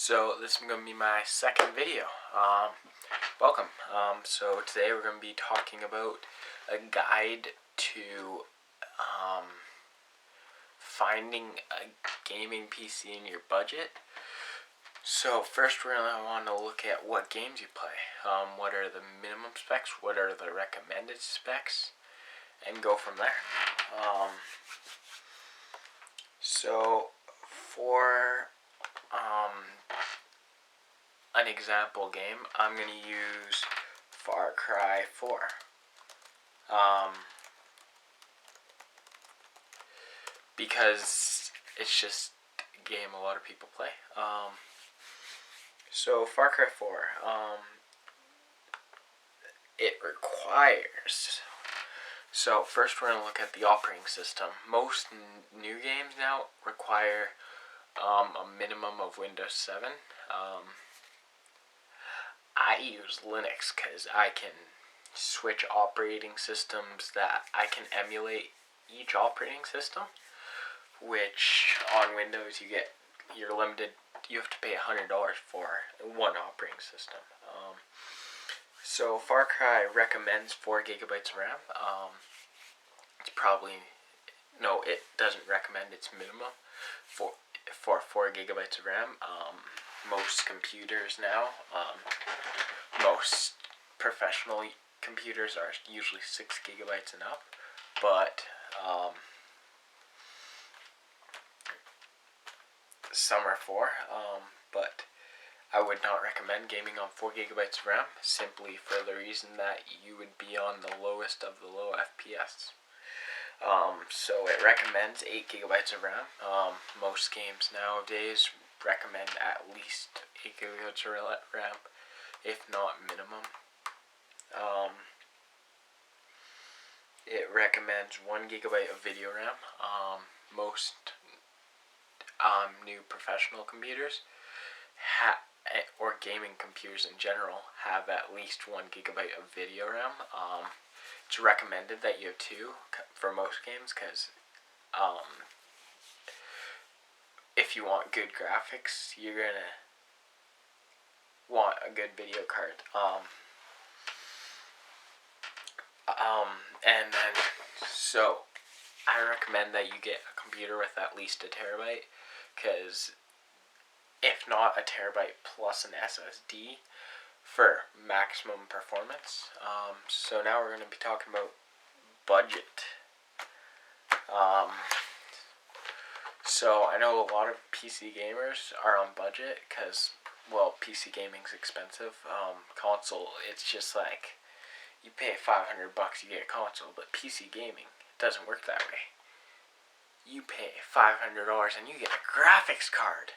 So this is going to be my second video. Welcome. So today we're going to be talking about a guide to finding a gaming PC in your budget. So first we're going to want to look at what games you play. What are the minimum specs? What are the recommended specs? And go from there. So for an example game, I'm going to use Far Cry 4. Because it's just a game a lot of people play. So Far Cry 4, it requires... So first we're going to look at the operating system. Most new games now require a minimum of Windows 7. I use Linux because I can switch operating systems that I can emulate each operating system, which on Windows you're limited. You have to pay $100 for one operating system. So Far Cry recommends 4 gigabytes of RAM. It's probably it doesn't recommend its minimum for 4 gigabytes of RAM. Most computers now, most professional computers are usually 6 gigabytes and up, but some are 4. But I would not recommend gaming on 4 gigabytes of RAM, simply for the reason that you would be on the lowest of the low FPS. So it recommends 8 gigabytes of RAM. Most games nowadays recommend at least 8 gigabytes of RAM, if not minimum. It recommends 1 gigabyte of video RAM. Most new professional computers or gaming computers in general have at least 1 gigabyte of video RAM. It's recommended that you have 2 for most games because if you want good graphics, you're gonna want a good video card. And then so I recommend that you get a computer with at least a terabyte, because if not, a terabyte plus an SSD for maximum performance. So now we're going to be talking about budget. So I know a lot of PC gamers are on budget because, well, PC gaming's expensive. Console, it's just like you pay $500, you get a console, but PC gaming doesn't work that way. You pay $500 and you get a graphics card.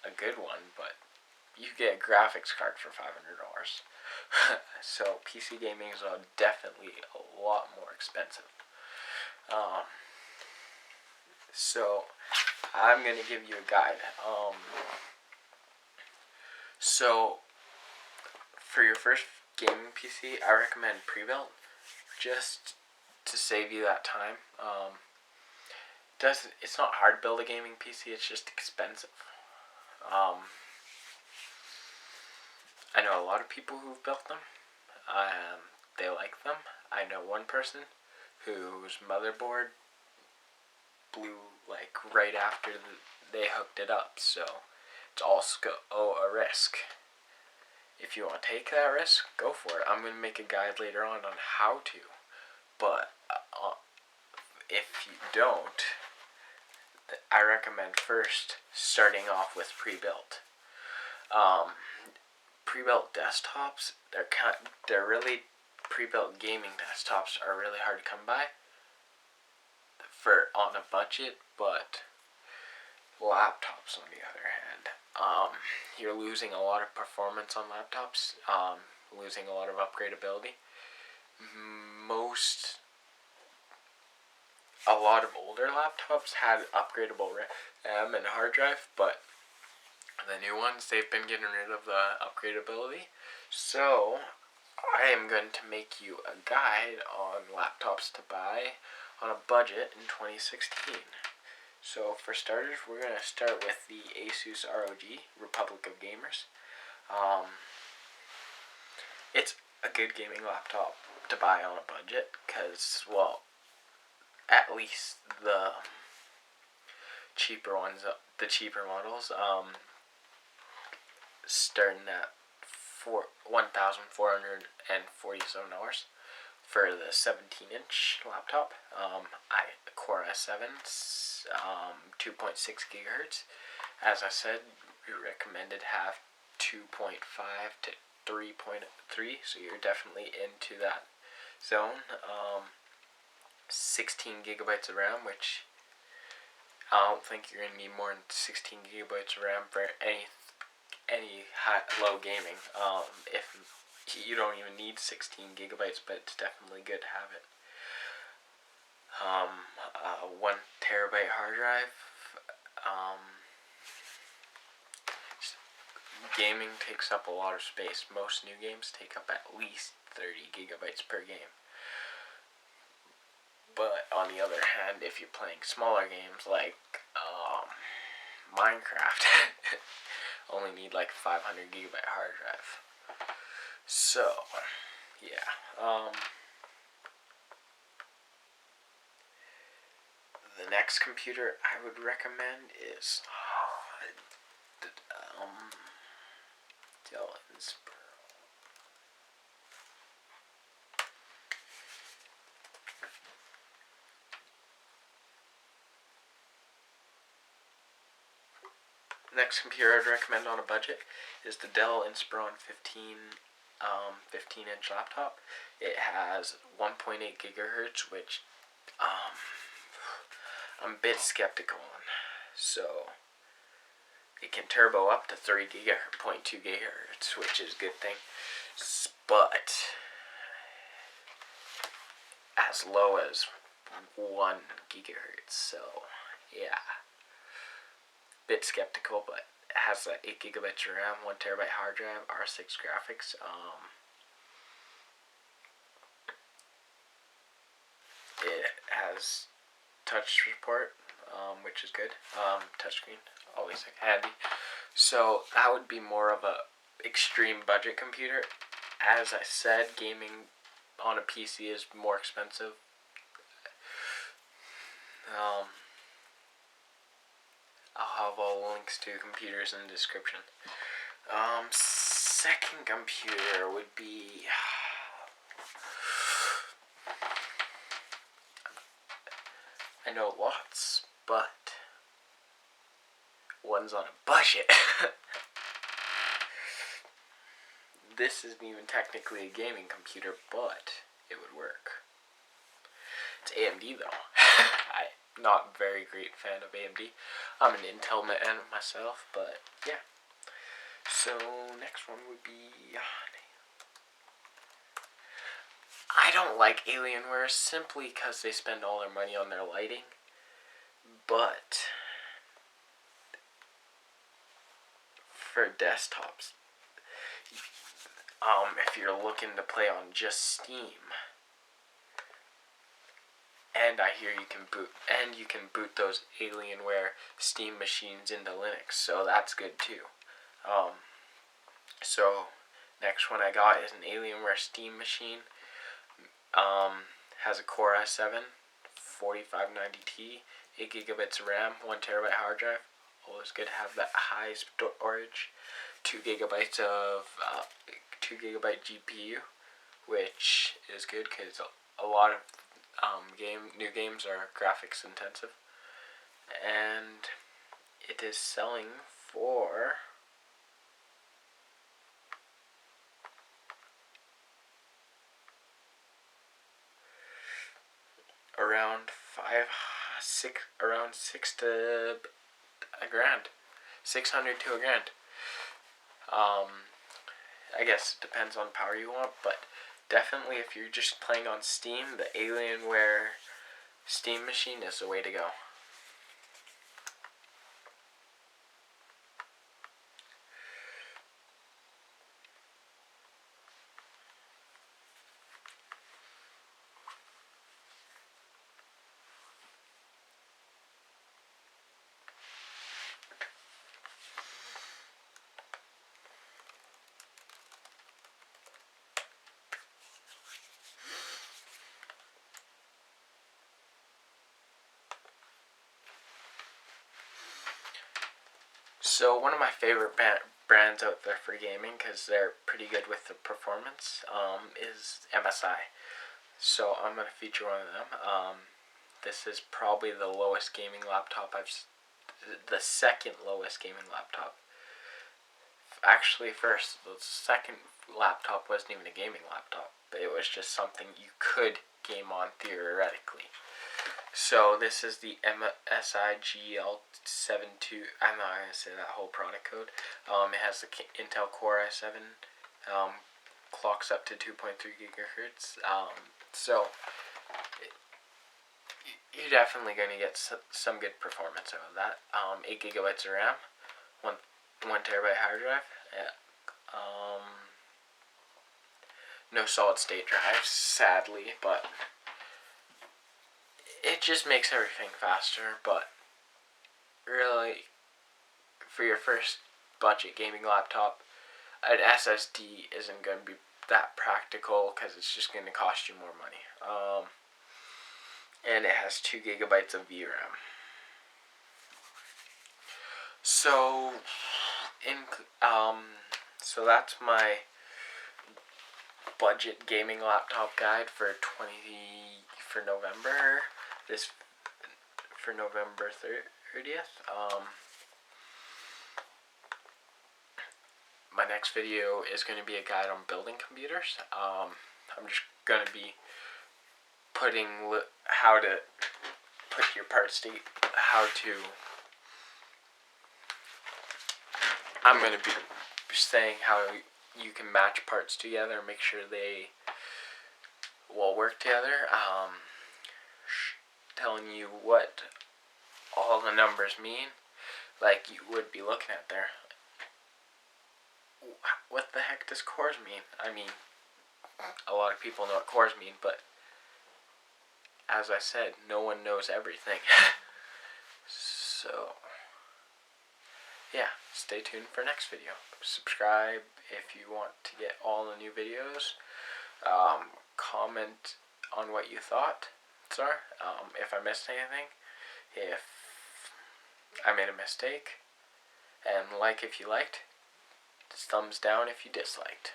A good one, but you get a graphics card for $500. So PC gaming is definitely a lot more expensive. So I'm going to give you a guide. So for your first gaming PC, I recommend pre-built, just to save you that time. It's not hard to build a gaming PC, it's just expensive. I know a lot of people who've built them. They like them. I know one person whose motherboard blew like right after they hooked it up, so it's also a risk. If you want to take that risk, go for it. I'm going to make a guide later on how to, but if you don't, I recommend first starting off with pre-built. Pre-built desktops, they're really pre-built gaming desktops are really hard to come by on a budget, but laptops on the other hand, you're losing a lot of performance on laptops, losing a lot of upgradability. A lot of older laptops had upgradable RAM and hard drive, but the new ones, they've been getting rid of the upgradability. So I am going to make you a guide on laptops to buy on a budget in 2016. So for starters, we're going to start with the Asus ROG, Republic of Gamers. It's a good gaming laptop to buy on a budget because, well, at least the cheaper ones, the cheaper models, starting at $1,447 for the 17-inch laptop. Core i7, 2.6 gigahertz. As I said, we recommended have 2.5 to 3.3, so you're definitely into that zone. 16 gigabytes of RAM, which I don't think you're gonna need more than 16 gigabytes of RAM for any low gaming. If you don't even need 16 gigabytes, but it's definitely good to have it. 1 terabyte hard drive. Gaming takes up a lot of space. Most new games take up at least 30 gigabytes per game. But on the other hand, if you're playing smaller games like Minecraft, only need like 500 gigabyte hard drive. So, yeah. The next computer I would recommend is Dell Inspiron. The next computer I'd recommend on a budget is the Dell Inspiron 15-inch laptop. It has 1.8 gigahertz, which I'm a bit skeptical on. So it can turbo up to 3.2 gigahertz, which is a good thing. But as low as 1 gigahertz. So yeah, bit skeptical, but it has 8 gigabytes of RAM, 1 terabyte hard drive, R6 graphics. It has touch support, which is good. Touchscreen, always handy. So that would be more of a extreme budget computer. As I said, gaming on a PC is more expensive. I'll have all the links to computers in the description. Second computer would be I know lots, but one's on a budget. This isn't even technically a gaming computer, but it would work. It's AMD though. I'm not a very great fan of AMD. I'm an Intel man myself, but yeah. So next one would be I don't like Alienware simply because they spend all their money on their lighting, but for desktops, if you're looking to play on just Steam, and I hear you can boot those Alienware Steam machines into Linux, so that's good too. So next one I got is an Alienware Steam machine. Has a Core i7, 4590T, 8 gigabytes of RAM, 1 terabyte hard drive. Always good to have that high storage. 2 gigabyte GPU, which is good because a lot of new games are graphics intensive, and it is selling for around 6 to a grand, 600 to a grand. I guess it depends on power you want, but definitely if you're just playing on Steam, the Alienware Steam machine is the way to go. So one of my favorite brands out there for gaming, because they're pretty good with the performance, is MSI. So I'm going to feature one of them. This is probably the lowest gaming laptop the second lowest gaming laptop. Actually, first, the second laptop wasn't even a gaming laptop. It was just something you could game on theoretically. So this is the MSI GL72. I'm not going to say that whole product code. It has the Intel Core i7. Clocks up to 2.3 gigahertz. So you're definitely going to get some good performance out of that. 8 gigabytes of RAM, 1 terabyte hard drive. No solid state drives, sadly, but it just makes everything faster. But really, for your first budget gaming laptop, an SSD isn't going to be that practical because it's just going to cost you more money. And it has 2 gigabytes of VRAM. So, so that's my budget gaming laptop guide for November. For November 30th. My next video is going to be a guide on building computers. I'm just going to be putting how to put your parts to I'm going to be saying how you can match parts together and make sure they will work together. Telling you what all the numbers mean, like you would be looking at there. What the heck does cores mean? I mean, a lot of people know what cores mean, but as I said, no one knows everything. So, yeah, stay tuned for next video. Subscribe if you want to get all the new videos. Comment on what you thought, if I missed anything, if I made a mistake, and like if you liked, thumbs down if you disliked.